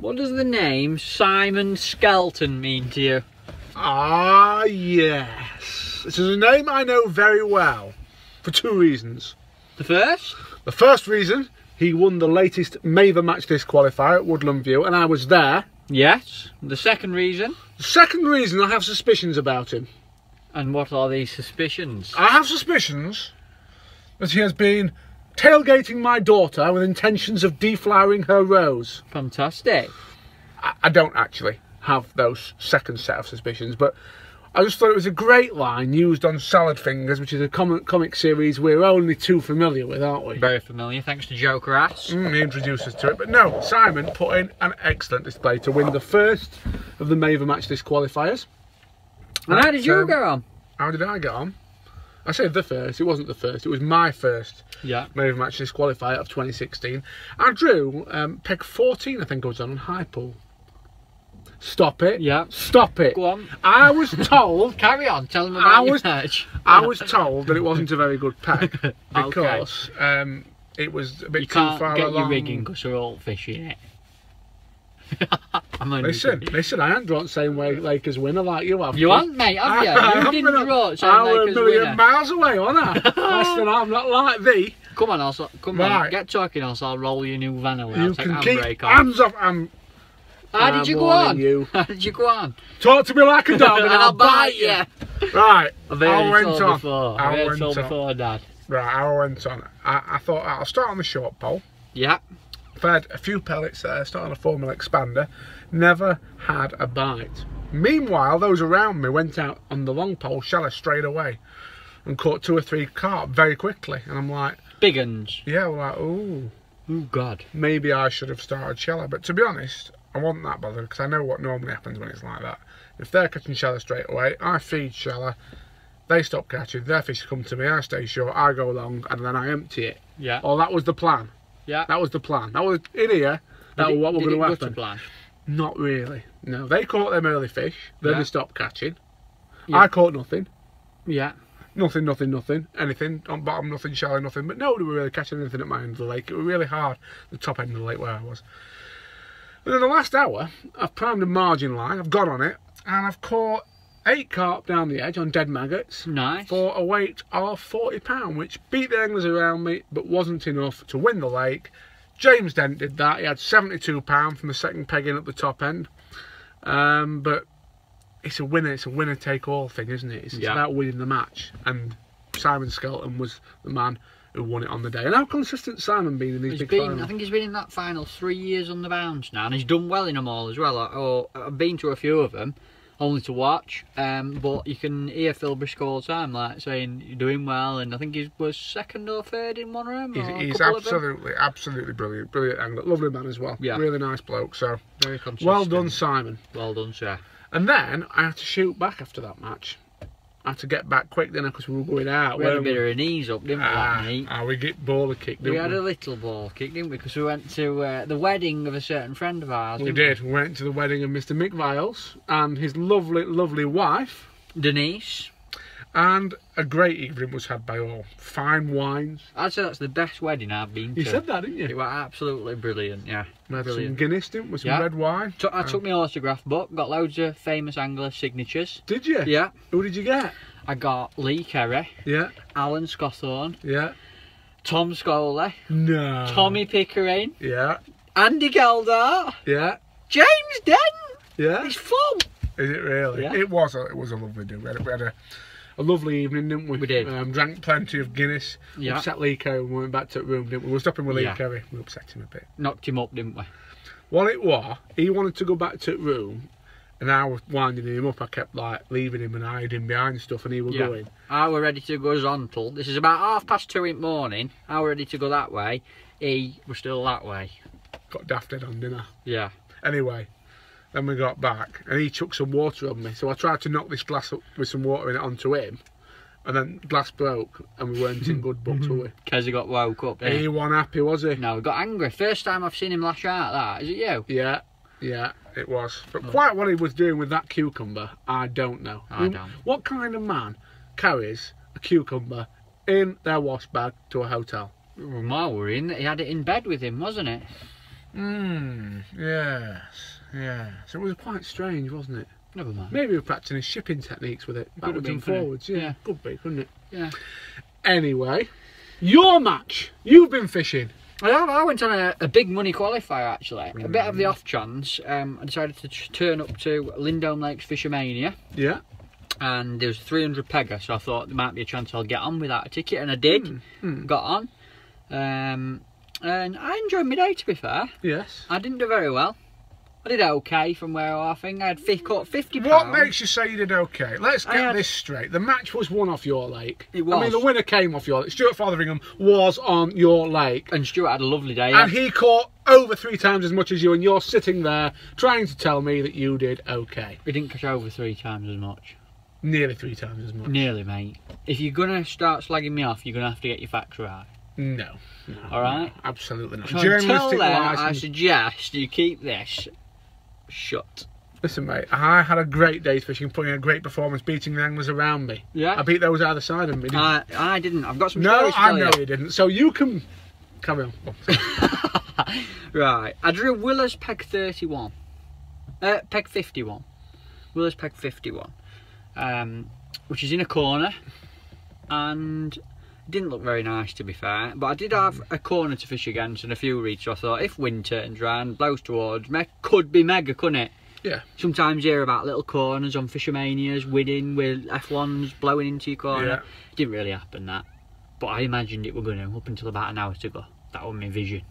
What does the name Simon Skelton mean to you? Ah, yes. This is a name I know very well for two reasons. The first? The first reason, he won the latest Maver Match This qualifier at Woodland View, and I was there. Yes. The second reason? The second reason, I have suspicions about him. And what are these suspicions? I have suspicions that he has been tailgating my daughter with intentions of deflowering her rose. Fantastic. I don't actually have those second set of suspicions, but I just thought it was a great line used on Salad Fingers, which is a comic series we're only too familiar with, aren't we? Very familiar, thanks to Joker Ass. He introduced us to it. But no, Simon put in an excellent display to win the first of the Maver Match This qualifiers. And how did you go on? How did I get on? I said the first, it wasn't the first, it was my first Maver Match This qualifier of 2016. I drew peg 14, I think I was on high pull. Stop it. Yeah. Stop it. Go on. I was told... Carry on, tell them about your match. I was told that it wasn't a very good peg because it was a bit too far along. You can't get your rigging because they're all fishy in it. Listen, I ain't drawn the same way Lakers winner like you have. You haven't, mate, have you? You didn't draw it, so I were Lakers a million winner. miles away, wasn't I? Listen, I'm not like thee. Come on, come on, get talking, else I'll roll your new van away. You can keep hands off. How did you go on? How did you go on? Talk to me like a dog and I'll bite you. Right, I've heard it before. I've heard it before, Dad. Right, I went on. I thought I'll start on the short pole. Yeah. Fed a few pellets there, starting a formula expander. Never had a bite. Meanwhile, those around me went out on the long pole, shallow straight away, and caught 2 or 3 carp very quickly. And I'm like, big uns. Yeah, we're like, ooh. Oh God. Maybe I should have started shallow. But to be honest, I wasn't that bothered because I know what normally happens when it's like that. If they're catching shallow straight away, I feed shallow. They stop catching, their fish come to me, I stay short, I go long, and then I empty it. Yeah. Oh, that was the plan. Yeah. That was the plan. That was in here. That was what was going to happen. Did it plan? Not really. No, they caught them early fish. Then they stopped catching. Yeah. I caught nothing. Yeah. Nothing. Anything on bottom, nothing shallow, nothing. But nobody were really catching anything at my end of the lake. It was really hard, the top end of the lake where I was. But in the last hour, I've primed a margin line. I've got on it, and I've caught 8 carp down the edge on dead maggots. Nice. For a weight of £40, which beat the anglers around me, but wasn't enough to win the lake. James Dent did that. He had £72 from the second peg in at the top end. But it's a winner take all thing, isn't it? It's about winning the match. And Simon Skelton was the man who won it on the day. And how consistent Simon been in these big finals? I think he's been in that final 3 years on the bounce now, and he's done well in them all as well. I've been to a few of them, only to watch, but you can hear Phil Briscoe all the time, like saying you're doing well, and I think he was second or third in one of them. He's absolutely brilliant angler, lovely man as well. Yeah, really nice bloke. So very consistent. Well done, Simon. Well done, sir. And then I had to shoot back after that match. I had to get back quick then because we were going out. We had a bit of an ease up, didn't we, that night? We get ball kick, didn't we? We had a little ball kick, didn't we? Because we went to the wedding of a certain friend of ours. We did. We went to the wedding of Mr. Mick Viles and his lovely, lovely wife, Denise. And a great evening was had by all. Fine wines. I'd say that's the best wedding I've been to. You said that, didn't you? It was absolutely brilliant, yeah. We had some Guinness, didn't we? Some red wine. I took my autograph book, got loads of famous angler signatures. Did you? Yeah. Who did you get? I got Lee Kerry. Yeah. Alan Scotthorne. Yeah. Tom Scholey. No. Tommy Pickering. Yeah. Andy Geldart. Yeah. James Dent. Yeah. It's fun. Is it really? Yeah. It was a lovely day. We had a lovely evening, didn't we? We did. Drank plenty of Guinness. Yeah. Upset Lee Kerry when we went back to the room, didn't we? We were stopping with Lee Kerry. We upset him a bit. Knocked him up, didn't we? Well, it was. He wanted to go back to the room, and I was winding him up. I kept like leaving him and hiding behind stuff, and he was going. I were ready to go horizontal. This is about 2:30 in the morning. I were ready to go that way. He was still that way. Got dafted on dinner. Yeah. Anyway, then we got back, and he chucked some water on me. So I tried to knock this glass up with some water in it onto him, and then glass broke, and we weren't in good books, were we? Because he got woke up. He wasn't happy, was he? No, he got angry. First time I've seen him lash out. That is it, you? Yeah. Yeah, it was. But quite what he was doing with that cucumber, I don't know. I don't. What kind of man carries a cucumber in their wash bag to a hotel? Well, he had it in bed with him, wasn't it? Yes. So it was quite strange, wasn't it? Never mind. Maybe we were practicing his shipping techniques with it, backwards and forwards. Yeah, could be, couldn't it? Yeah. Anyway, your match. You've been fishing. I went on a big money qualifier actually. A bit of the off chance. I decided to turn up to Lindome Lakes Fishermania. Yeah. And there was a 300 pegger, so I thought there might be a chance I'll get on without a ticket, and I did. Got on. And I enjoyed my day, to be fair. Yes. I didn't do very well. I did okay from where I think I had caught £50. What makes you say you did okay? Let's get this straight. The match was won off your lake. It was. I mean, the winner came off your lake. Stuart Fotheringham was on your lake. And Stuart had a lovely day. And he caught over 3 times as much as you, and you're sitting there trying to tell me that you did okay. He didn't catch over 3 times as much. Nearly 3 times as much. Nearly, mate. If you're going to start slagging me off, you're going to have to get your facts right. No. Alright? Absolutely not. So until then, I suggest you keep this shut. Listen, mate, I had a great day fishing, putting a great performance, beating the anglers around me. Yeah. I beat those either side of me. I didn't. I've got some No, stories to tell I know you didn't. So you can carry on. Right. I drew Willer's peg 31. Peg 51. Willer's peg 51. Which is in a corner. And it didn't look very nice, to be fair. But I did have a corner to fish against and a few reeds. So I thought if wind turns round, blows towards me, could be mega, couldn't it? Yeah. Sometimes you hear about little corners on Fishermanias, winning with F1s blowing into your corner. Yeah. It didn't really happen, that. But I imagined it were going to, up until about an hour to go. That was my vision.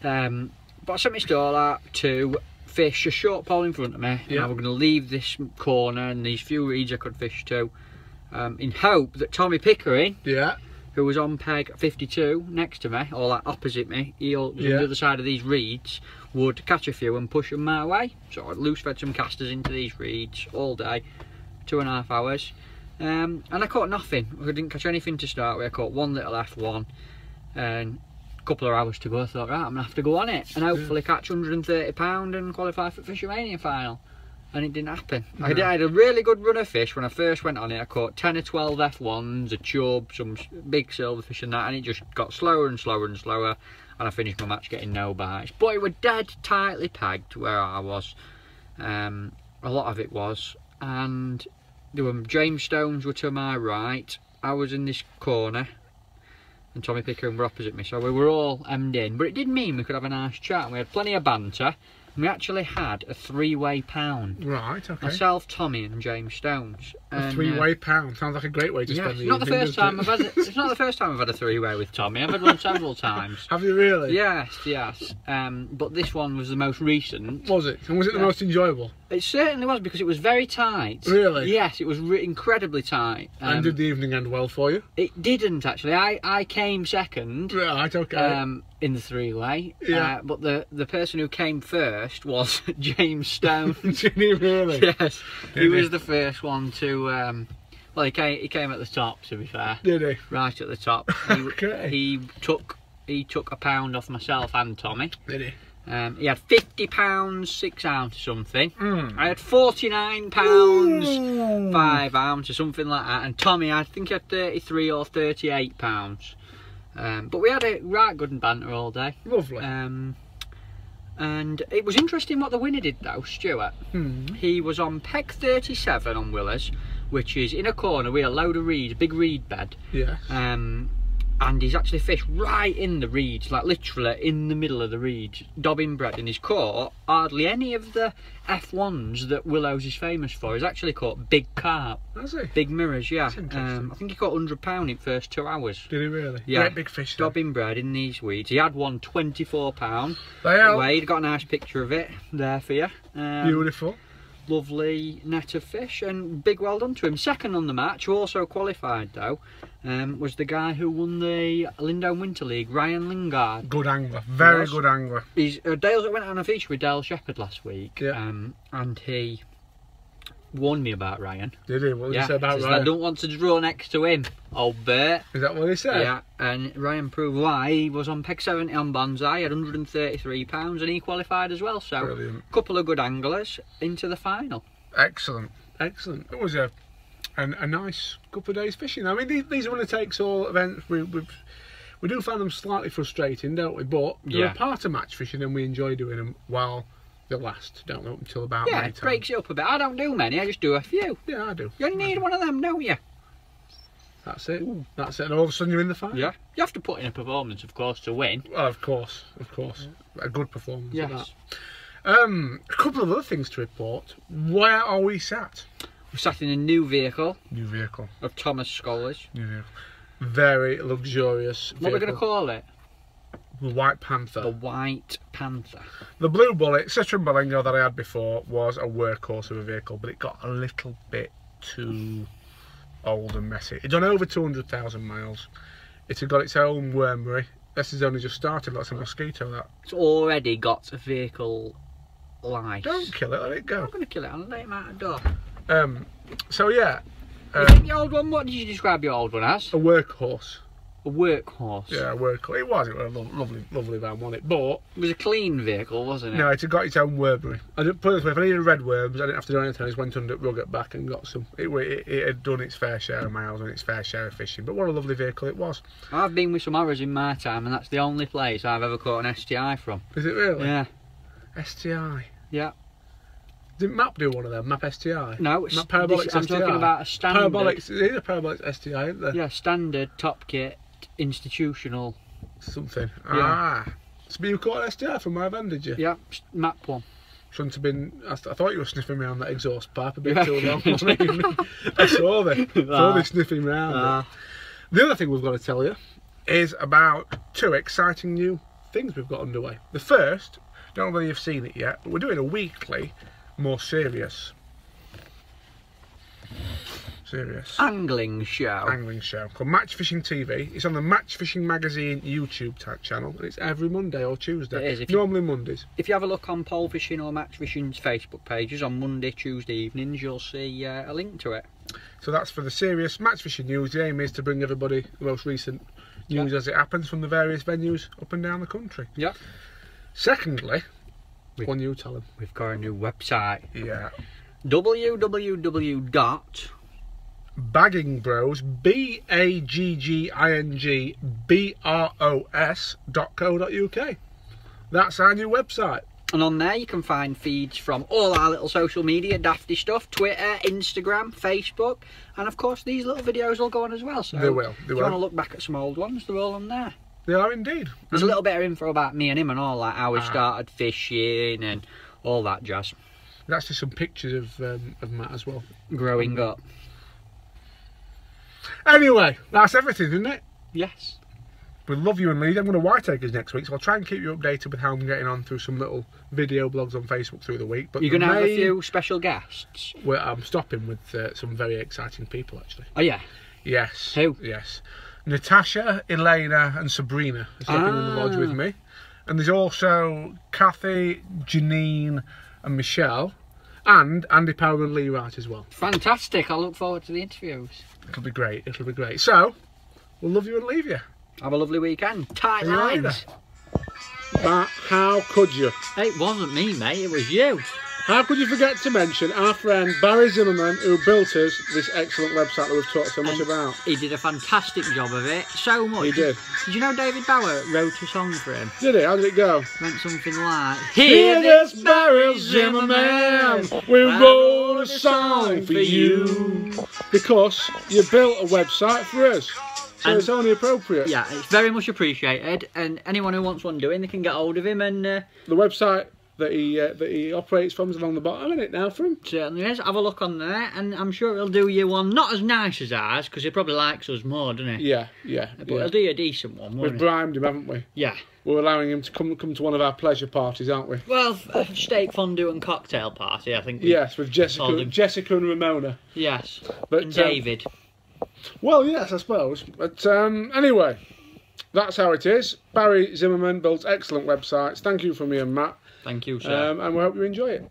But I set my stall out to fish a short pole in front of me. Yeah. And I was going to leave this corner and these few reeds I could fish to, in hope that Tommy Pickering, who was on peg 52 next to me, or like opposite me, he was on the other side of these reeds, would catch a few and push them my way. So I loose fed some casters into these reeds all day, 2.5 hours. And I caught nothing. I didn't catch anything to start with. I caught one little F1 and a couple of hours to go. I thought, right, I'm going to have to go on it and hopefully catch £130 and qualify for the Fishermania final. And it didn't happen. No. I had a really good run of fish when I first went on it. I caught 10 or 12 F1s, a chub, some big silverfish and that, and it just got slower and slower and slower, and I finished my match getting no bites. But it was dead tightly pegged where I was. A lot of it was. And there were James Stones were to my right. I was in this corner. And Tommy Pickering were opposite me. So we were all hemmed in. But it did mean we could have a nice chat. And we had plenty of banter. We actually had a 3-way pound. Right, okay. Myself, Tommy, and James Stones. A 3-way pound sounds like a great way to spend the evening. It's not the first time I've had a 3-way with Tommy. I've had one several times. Have you really? Yes. But this one was the most recent. Was it? And was it the most enjoyable? It certainly was, because it was very tight. Really? Yes, it was incredibly tight. And did the evening end well for you? It didn't actually. I came second. Right, okay. In the 3-way. Yeah. But the person who came first was James Stone. Did he really? Yes. He was the first one to. Well, he came at the top, to be fair. Did he? Right at the top. Okay. He took a pound off myself and Tommy. Did he? He had £50, 6 ounce or something. I had £49, 5 ounce or something like that. And Tommy, I think he had 33 or 38 pounds. But we had a right good banter all day. Lovely. And it was interesting what the winner did though, Stuart. He was on peg 37 on Willers, which is in a corner with a load of reeds, a big reed bed. Yeah. And he's actually fished right in the reeds, like literally in the middle of the reeds, dobbing bread, and he's caught hardly any of the F1s that Willows is famous for. He's actually caught big carp. Has he? Big mirrors, yeah. That's interesting. I think he caught £100 in first 2 hours. Did he really? Yeah. Great big fish. Dobbing bread in these weeds. He had one £24. They Wade, got a nice picture of it there for you. Beautiful. Lovely net of fish, and big well done to him. Second on the match, who also qualified though, was the guy who won the Lindome Winter League, Ryan Lingard. Good angler, very good angler. He's Dale's went on a feature with Dale Shepherd last week, and he warned me about Ryan. Did he? What did he say about Ryan? I don't want to draw next to him, old Bert. Is that what he said? Yeah, and Ryan proved why. He was on peg 70 on Bonsai, had £133, and he qualified as well. So, brilliant. A couple of good anglers into the final. Excellent, excellent. It was a nice couple of days fishing. I mean, these are going to take all events. We do find them slightly frustrating, don't we? But they're Yeah. a part of match fishing, and we enjoy doing them while they last, don't we? Up until about Yeah, May it time. breaks it up a bit. I don't do many, I just do a few. Yeah, I do. You only need one of them, don't you? That's it. That's it. And all of a sudden you're in the fight. Yeah. You have to put in a performance, of course, to win. Well, of course. A good performance. At Yes. that. A couple of other things to report. Where are we sat? We're sat in a new vehicle New vehicle. of Thomas Scholey's. New vehicle. Very luxurious vehicle. What are we going to call it? The White Panther. The White Panther. The Blue Bullet Citroen Berlingo that I had before was a workhorse of a vehicle, but it got a little bit too old and messy. It's done over 200,000 miles. It had got its own wormery. This has only just started. That's a mosquito, that. It's already got a vehicle lice. Don't kill it, let it go. I'm going to kill it. I'll let him out the door. So yeah, You think the old one, what did you describe your old one as? a workhorse. A workhorse. Yeah, a workhorse. It was a lovely van, wasn't it? But It was a clean vehicle, wasn't it? no, it had got its own wormery. I didn't put it this way, if I needed red worms, I didn't have to do anything. I just went under, rug it back and got some. It had done its fair share of miles and its fair share of fishing. But what a lovely vehicle it was. I've been with some horrors in my time, and that's the only place I've ever caught an STI from. Is it really? Yeah. STI. Yeah. Didn't Map do one of them? Map STI? No, it's, Map Parabolics I'm STI? talking about a standard. Parabolics, it is a Parabolics STI, isn't there? Yeah, standard, top kit, institutional. Something. Yeah. Ah. So you caught an STI from my van, did you? Yeah, map one. Shouldn't have been. I thought you were sniffing around that exhaust pipe a bit Yeah. too long. I saw me sniffing round it. The other thing we've got to tell you is about two exciting new things we've got underway. The first, don't know whether you've seen it yet, but we're doing a weekly, more serious Angling show. angling show called Match Fishing TV. It's on the Match Fishing Magazine YouTube type channel, and it's every Monday or Tuesday. It is, Normally Mondays. If you have a look on Pole Fishing or Match Fishing's Facebook pages on Monday, Tuesday evenings, you'll see a link to it. So that's for the serious match fishing news. The aim is to bring everybody the most recent news as it happens from the various venues up and down the country. Yeah. Secondly, one you tell them. We've got a new website. Yeah. www.baggingbros, BAGGINGBROS.co.uk. That's our new website. And on there you can find feeds from all our little social media, dafty stuff, Twitter, Instagram, Facebook, and of course these little videos will go on as well. So They will. if you want to look back at some old ones, they're all on there. They are indeed. There's a little bit of info about me and him and all, like how we started fishing and all that jazz. There's actually some pictures of Matt as well. Growing up. Anyway, that's everything, isn't it? Yes. We love you and lead. I'm going to Whiteacres next week, so I'll try and keep you updated with how I'm getting on through some little video blogs on Facebook through the week. But You're going to have a few special guests? Well, I'm stopping with some very exciting people, actually. Oh yeah? Yes. Who? Yes. Natasha, Elena and Sabrina are stopping in the lodge with me. And there's also Kathy, Janine and Michelle. And Andy Power and Lee Wright as well. Fantastic. I look forward to the interviews. It'll be great. It'll be great. So, we'll love you and leave you. Have a lovely weekend. Tight See you later. lines. But how could you? It wasn't me, mate. It was you. How could you forget to mention our friend Barry Zimmerman, who built us this excellent website that we've talked so much about? He did a fantastic job of it. So much. He did. Did you know David Bauer wrote a song for him? Did it? How did it go? Went something like, Hear this, Barry Zimmerman, we wrote a song for you. Because you built a website for us. So it's only appropriate. Yeah, it's very much appreciated. And anyone who wants one doing, they can get hold of him. And the website that he operates from is along the bottom, isn't it, now for him? Certainly is. Have a look on there, and I'm sure he'll do you one. Not as nice as ours, because he probably likes us more, doesn't he? Yeah. But he'll do you a decent one, won't We've he? primed him, haven't we? Yeah. We're allowing him to come to one of our pleasure parties, aren't we? Well, a steak fondue and cocktail party, I think. Yes, with Jessica and Ramona. Yes. But, And David. Well, yes, I suppose. But anyway, that's how it is. Barry Zimmerman builds excellent websites. Thank you from me and Matt. Thank you, sir. And we hope you enjoy it.